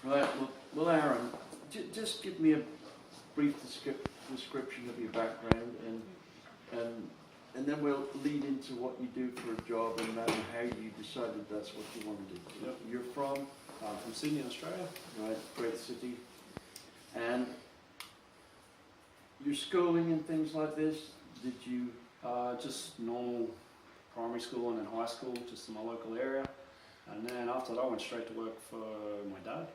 Right. Well, Aaron, just give me a brief description of your background, and then we'll lead into what you do for a job and then how you decided that's what you want to do. Yep. You're from Sydney, Australia. right, great city, and your schooling and things like this. Did you? Just normal primary school and then high school, just in my local area. And then after that, I went straight to work for my dad.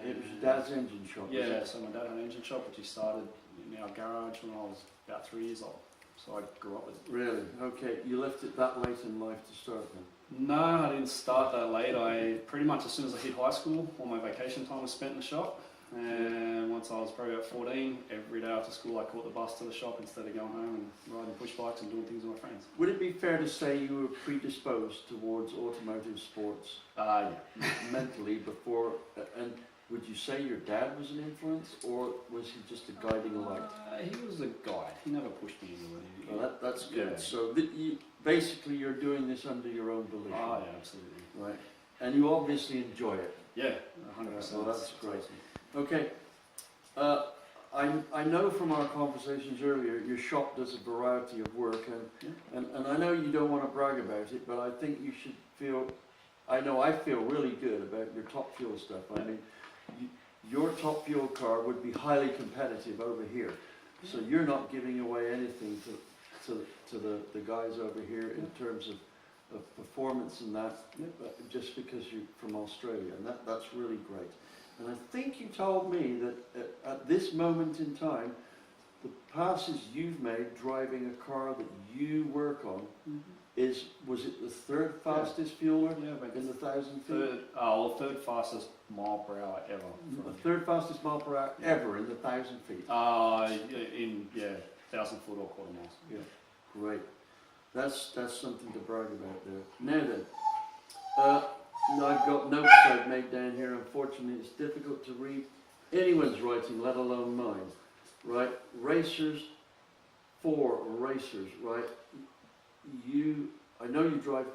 It was your dad's engine shop. Was Yeah, it? so my dad had an engine shop, which he started in our garage when I was about 3 years old. So I grew up with it. Really? Okay. You left it that late in life to start then? No, I didn't start that late. I pretty much as soon as I hit high school, all my vacation time was spent in the shop. And once I was probably about 14, every day after school I caught the bus to the shop instead of going home and riding push bikes and doing things with my friends. Would it be fair to say you were predisposed towards automotive sports Yeah. mentally before, and would you say your dad was an influence, or was he just a guiding light? He was a guide. He never pushed me anywhere. Well, that's good. Yeah. So basically you're doing this under your own volition. Yeah, absolutely. Right. And you obviously enjoy it. Yeah, 100%. Well, that's great. Okay. I know from our conversations earlier, your shop does a variety of work, and I know you don't want to brag about it, but I think you should feel, I know I feel really good about your Top Fuel stuff. I mean, your Top Fuel car would be highly competitive over here, so you're not giving away anything to the guys over here in terms of performance and that, just because you're from Australia, and that's really great. And I think you told me that at this moment in time, the passes you've made driving a car that you work on was it the third fastest fueler in the 1,000 feet? Third fastest mile per hour ever. The third fastest mile per hour ever in the 1,000 feet. In 1,000 foot or quarter miles. Yeah, great. That's something to brag about there. Now then, I've got notes I've made down here. Unfortunately, it's difficult to read anyone's writing, let alone mine. Right? Racers for racers. Right? I know you drive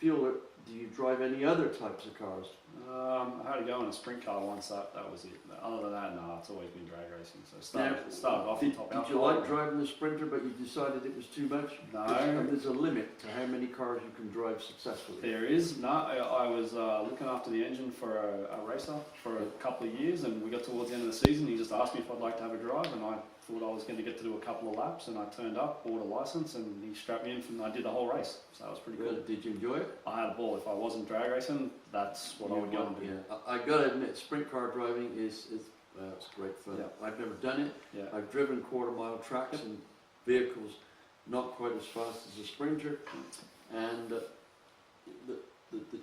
fueler. Do you drive any other types of cars? I had to go in a sprint car once. That was it. Other than that, no, it's always been drag racing. So started off the top. Did you like driving the Sprinter, but you decided it was too much? No. And there's a limit to how many cars you can drive successfully. There is. No, I was looking after the engine for a racer for a couple of years, and we got towards the end of the season. He just asked me if I'd like to have a drive, and I thought I was going to get to do a couple of laps, and I turned up, bought a license, and he strapped me in, and I did the whole race. So that was pretty cool. Did you enjoy it? I had a ball. If I wasn't drag racing, that's what I would go and do. Yeah, I got to admit, sprint car driving is it's great fun. Yeah. I've never done it. Yeah. I've driven quarter-mile tracks and vehicles not quite as fast as a Sprinter, and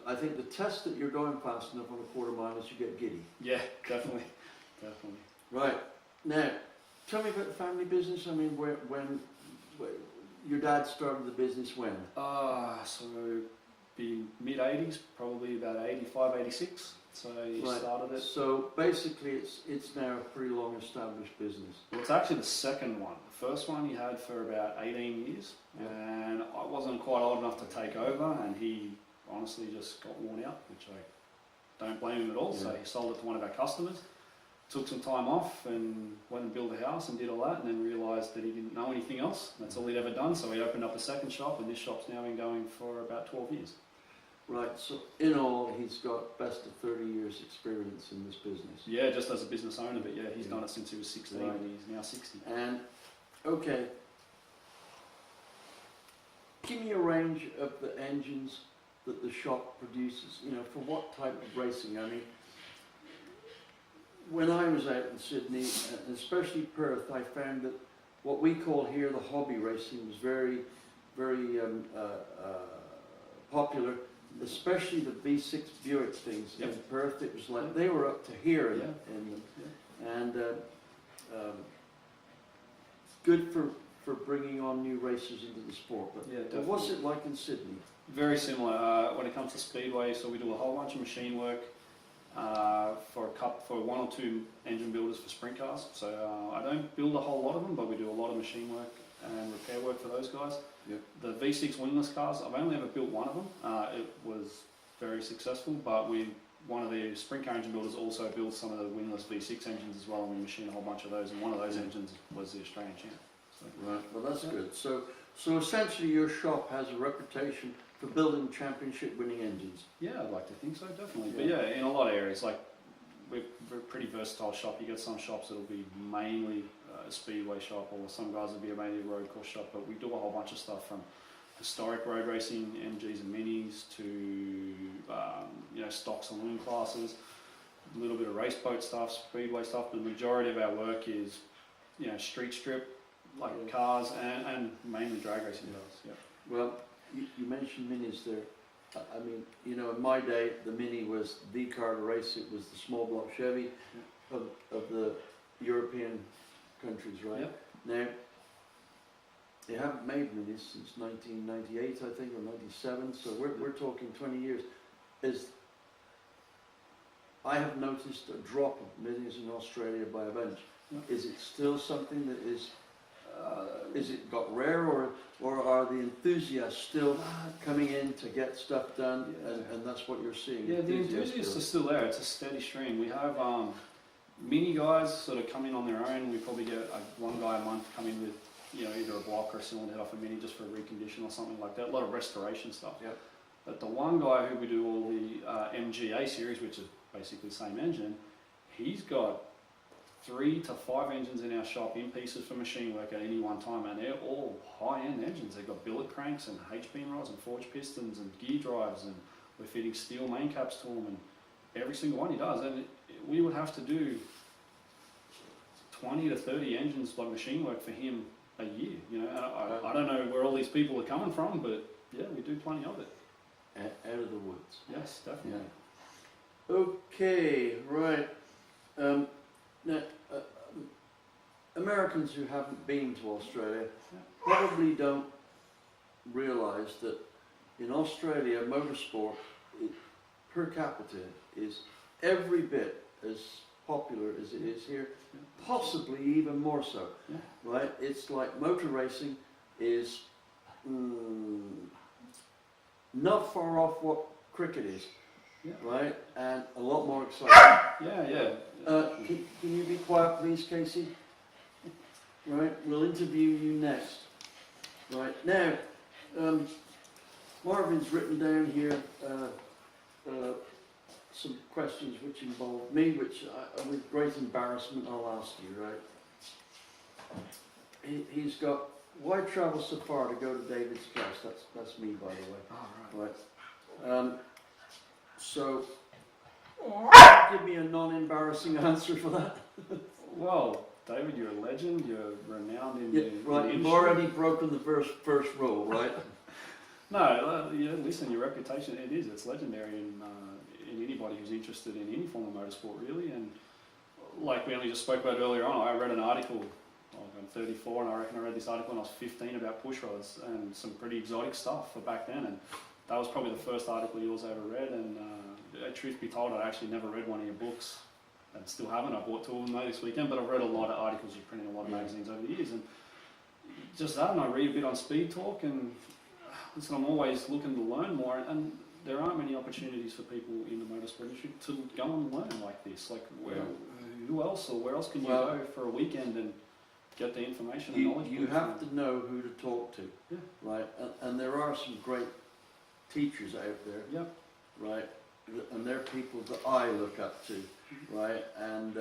I think the test that you're going fast enough on a quarter mile is you get giddy. Yeah, definitely. Right. Now, tell me about the family business. I mean, when your dad started the business when? So be mid-80s, probably about 85, 86. So he started it. So basically it's now a pretty long established business. Well, it's actually the second one. The first one he had for about 18 years, and I wasn't quite old enough to take over, and he honestly just got worn out, which I don't blame him at all. So he sold it to one of our customers, took some time off and went and built a house and did all that, and then realised that he didn't know anything else. That's all he'd ever done, so he opened up a second shop, and this shop's now been going for about 12 years. Right, so in all, he's got best of 30 years experience in this business. Yeah, just as a business owner, but he's done it since he was 16, and he's now 60. And, okay, give me a range of the engines that the shop produces, for what type of racing. I mean, when I was out in Sydney, and especially Perth, I found that what we call here the hobby racing was very, very popular, especially the V6 Buick things. In Perth, it was like they were up to here in them. And good for bringing on new racers into the sport. But what's it like in Sydney? Very similar when it comes to speedway. So we do a whole bunch of machine work for one or two engine builders for sprint cars. So I don't build a whole lot of them, but we do a lot of machine work and repair work for those guys. The V6 wingless cars, I've only ever built one of them. It was very successful, but we one of the sprint car engine builders also builds some of the wingless V6 engines as well, and we machine a whole bunch of those, and one of those engines was the Australian champ. So, Right, well that's good. So essentially your shop has a reputation for building championship winning engines. yeah, I'd like to think so, definitely. But yeah, in a lot of areas, like we're a pretty versatile shop. You get some shops that'll be mainly a speedway shop, or some guys will be mainly a road course shop, but we do a whole bunch of stuff from historic road racing, MGs and minis, to stock saloon classes, a little bit of race boat stuff, speedway stuff, but the majority of our work is street strip, like cars, and mainly drag racing cars. Yeah. Well, you mentioned minis there. I mean, in my day, the Mini was the car to race. It was the small block Chevy of the European countries, right? Yep. Now, they haven't made Minis since 1998, I think, or 97, so we're talking 20 years. I have noticed a drop of Minis in Australia by a bunch. Yep. Is it still something that is it got rare, or are the enthusiasts still coming in to get stuff done, and that's what you're seeing? Yeah, the enthusiasts are still there. It's a steady stream. We have mini guys sort of come in on their own. We probably get one guy a month come in with either a block or a cylinder head off a mini just for a recondition or something like that. A lot of restoration stuff. Yep. But the one guy who we do all the MGA series, which is basically the same engine, he's got 3 to 5 engines in our shop in pieces for machine work at any one time, and they're all high-end engines. They've got billet cranks and H-beam rods and forged pistons and gear drives, and we're fitting steel main caps to them, and every single one he does. And we would have to do 20 to 30 engines like machine work for him a year. I don't know where all these people are coming from, but yeah, we do plenty of it. Out of the woods. Yes, definitely. Yeah. Okay, right. Now, Americans who haven't been to Australia probably don't realise that in Australia, motorsport per capita is every bit as popular as it is here, possibly even more so. Yeah. Right? It's like motor racing is not far off what cricket is. Yeah. Right, and a lot more exciting. Yeah. Can you be quiet, please, Casey? Right, we'll interview you next. Right, now, Marvin's written down here some questions which involve me, which with great embarrassment I'll ask you, right? He's got, why travel so far to go to David's place? That's me, by the way. Oh, right. Right. So, give me a non-embarrassing answer for that. Well, David, you're a legend. You're renowned in Yeah, the right. industry. You've already broken the first rule, right? No, listen, your reputation, it's legendary in anybody who's interested in any form of motorsport, really. And like we only just spoke about earlier on, I read an article, I'm 34, and I reckon I read this article when I was 15 about push rods and some pretty exotic stuff for back then. And that was probably the first article of yours I ever read, and truth be told, I actually never read one of your books, and still haven't. I bought 2 of them this weekend, but I've read a lot of articles, you've printed a lot of magazines over the years, and just that, and I read a bit on Speed Talk, and listen, I'm always looking to learn more, and there aren't many opportunities for people in the motorsport industry to go and learn like this. Like, who else, or where else can you go for a weekend and get the information and knowledge? You have to know who to talk to, right? And there are some great teachers out there, right? And they're people that I look up to, right? And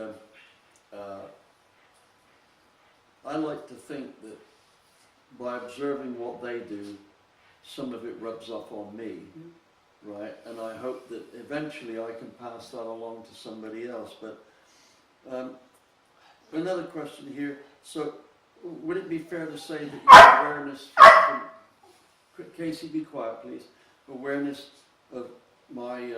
I like to think that by observing what they do, some of it rubs off on me, right? And I hope that eventually I can pass that along to somebody else. But another question here. So, would it be fair to say that your awareness, Casey, be quiet, please. Awareness of my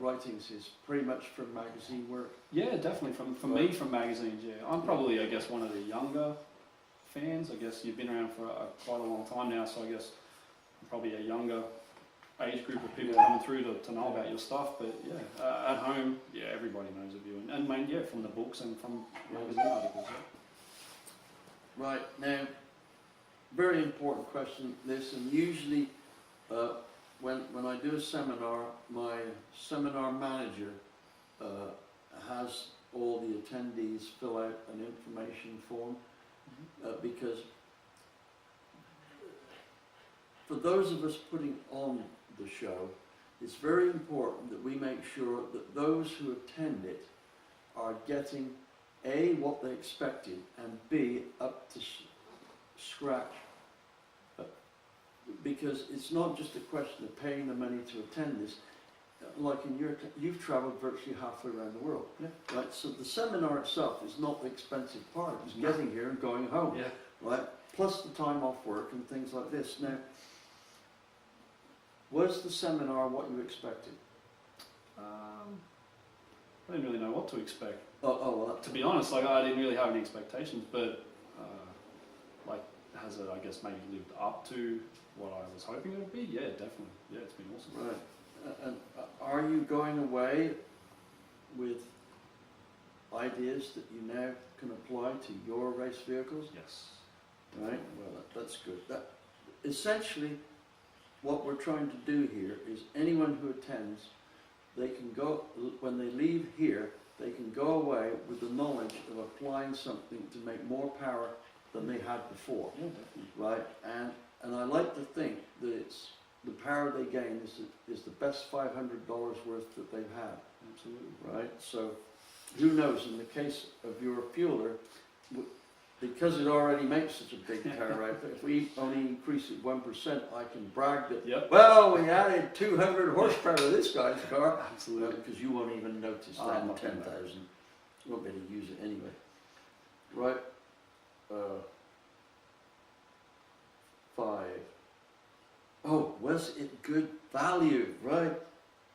writings is pretty much from magazine work? Yeah, definitely. From me, from magazines, yeah. I'm probably, I guess, one of the younger fans. I guess you've been around for quite a long time now, so I guess I'm probably a younger age group of people coming through to know about your stuff. But yeah, at home, everybody knows of you. And from the books and from magazine articles. Yeah. Right, now, very important question, this, and usually when I do a seminar, my seminar manager has all the attendees fill out an information form, because for those of us putting on the show, it's very important that we make sure that those who attend it are getting A, what they expected, and B, up to scratch. Because it's not just a question of paying the money to attend this. Like in you've travelled virtually halfway around the world, right? So the seminar itself is not the expensive part. It's getting here and going home, right? Plus the time off work and things like this. Now, was the seminar what you expected? I didn't really know what to expect. Well, to be honest, like I didn't really have any expectations, but like has it, I guess, maybe lived up to what I was hoping it would be? Yeah, definitely. Yeah, it's been awesome. Right. And are you going away with ideas that you now can apply to your race vehicles? Yes. Right. Well, that's good. That essentially, what we're trying to do here is anyone who attends, they can go, when they leave here, they can go away with the knowledge of applying something to make more power than they had before. Yeah, definitely. Right. And I like to think that it's the power they gain is the best $500 worth that they've had. Absolutely. Right. So who knows? In the case of your fueler, because it already makes such a big power output, if we only increase it 1%, I can brag that, well, we added 200 horsepower to this guy's car. Absolutely. Because you won't even notice that in 10,000. You won't be able to use it anyway. Right. 5. Oh, was it good value? Right.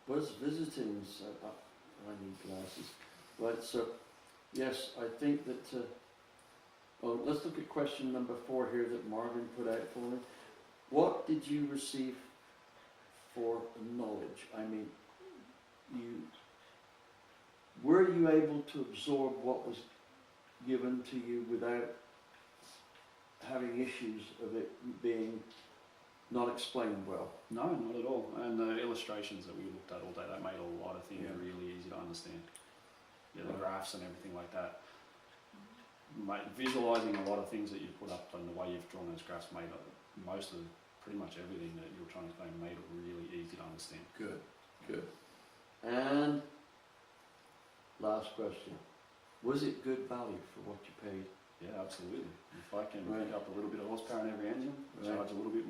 Was visiting. So, I need glasses. Right. So, yes, I think that. Let's look at question number 4 here that Marvin put out for me. What did you receive for knowledge? I mean, were you able to absorb what was given to you without having issues of it being not explained well? No, not at all. And the illustrations that we looked at all day, that made a lot of things really easy to understand. Yeah, the graphs and everything like that. Visualising a lot of things that you put up and the way you've drawn those graphs made most of pretty much everything that you were trying to explain made it really easy to understand. Good, good. And last question. Was it good value for what you paid? Yeah, absolutely. If I can pick up a little bit of horsepower in every engine, charge a little bit more.